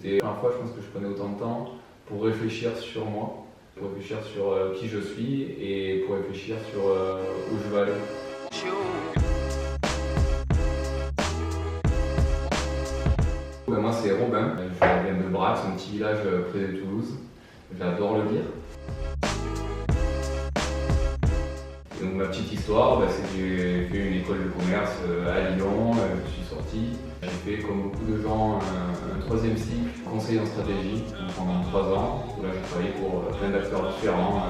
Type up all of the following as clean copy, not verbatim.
C'était la première fois, je pense, que je prenais autant de temps pour réfléchir sur moi, pour réfléchir sur qui je suis et pour réfléchir sur où je veux aller. Moi, c'est Robin, je viens de Brac, c'est un petit village près de Toulouse. J'adore le lire. Et donc ma petite histoire, c'est que j'ai fait une école de commerce à Lyon, je suis sorti. J'ai fait, comme beaucoup de gens, un troisième cycle, conseiller en stratégie, pendant 3 ans, où là j'ai travaillé pour plein d'acteurs différents,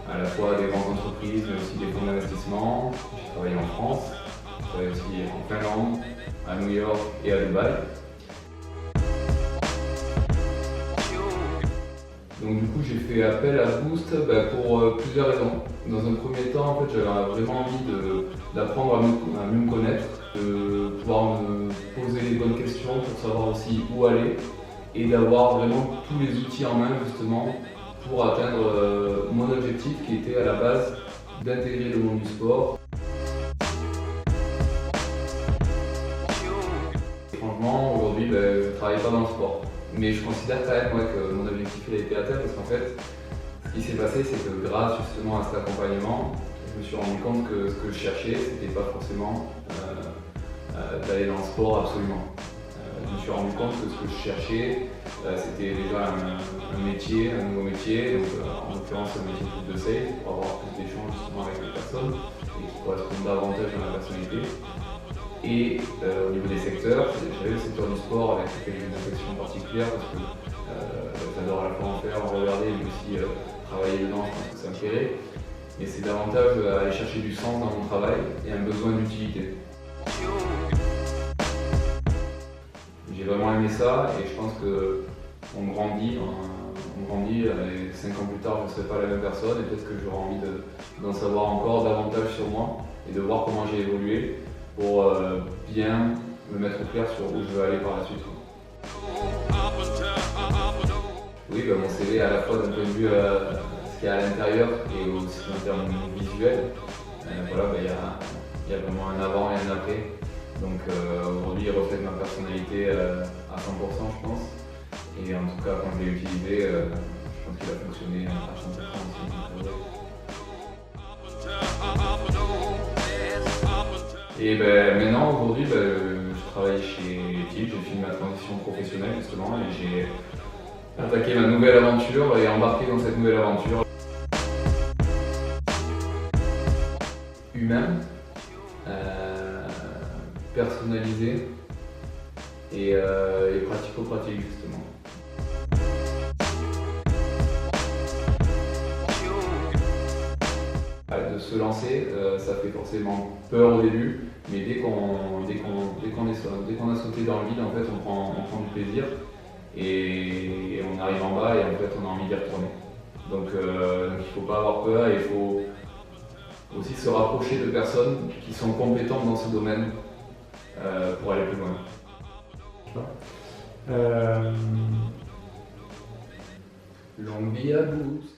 à la fois des grandes entreprises, mais aussi des fonds d'investissement. J'ai travaillé en France, j'ai travaillé aussi en Finlande, à New York et à Dubaï. Donc du coup j'ai fait appel à Boost pour plusieurs raisons. Dans un premier temps, en fait, j'avais vraiment envie d'apprendre à mieux me connaître, de pouvoir me poser les bonnes questions pour savoir aussi où aller et d'avoir vraiment tous les outils en main justement pour atteindre mon objectif qui était à la base d'intégrer le monde du sport. Et franchement, aujourd'hui, je ne travaille pas dans le sport. Mais je considère quand même que mon objectif a été atteint parce qu'en fait, ce qui s'est passé, c'est que grâce justement à cet accompagnement, je me suis rendu compte que ce que je cherchais, c'était pas forcément d'aller dans le sport absolument. Je me suis rendu compte que ce que je cherchais, c'était déjà un métier, un nouveau métier, donc en l'occurrence un métier de sales, pour avoir plus d'échanges justement avec les personnes et qui correspondent davantage à ma personnalité. Et au niveau des secteurs, j'avais le secteur du sport avec quelques affections particulières parce que j'adore à la fois en faire, en regarder, mais aussi travailler dedans, je pense que ça me plairait. Mais c'est davantage aller chercher du sens dans mon travail et un besoin d'utilité. J'ai vraiment aimé ça et je pense qu'on grandit, et 5 ans plus tard je ne serai pas la même personne et peut-être que j'aurai envie d'en savoir encore davantage sur moi et de voir comment j'ai évolué pour bien me mettre au clair sur où je veux aller par la suite. Oui, mon CV à la fois d'un point de vue ce qu'il y a à l'intérieur et aussi en termes visuels, il y a vraiment un avant et un après. Donc aujourd'hui il reflète ma personnalité à 100% je pense. Et en tout cas quand je l'ai utilisé, je pense qu'il a fonctionné à 100% aussi. Et maintenant, aujourd'hui, je travaille chez Tilt, j'ai fini ma transition professionnelle justement et j'ai attaqué ma nouvelle aventure et embarqué dans cette nouvelle aventure. Humain, personnalisé et pratico-pratique justement. De se lancer, ça fait forcément peur au début, mais dès qu'on a sauté dans le vide, en fait, on prend du plaisir et on arrive en bas et en fait on a envie d'y retourner. Donc il ne faut pas avoir peur et il faut aussi se rapprocher de personnes qui sont compétentes dans ce domaine pour aller plus loin. Longue vie à Boost.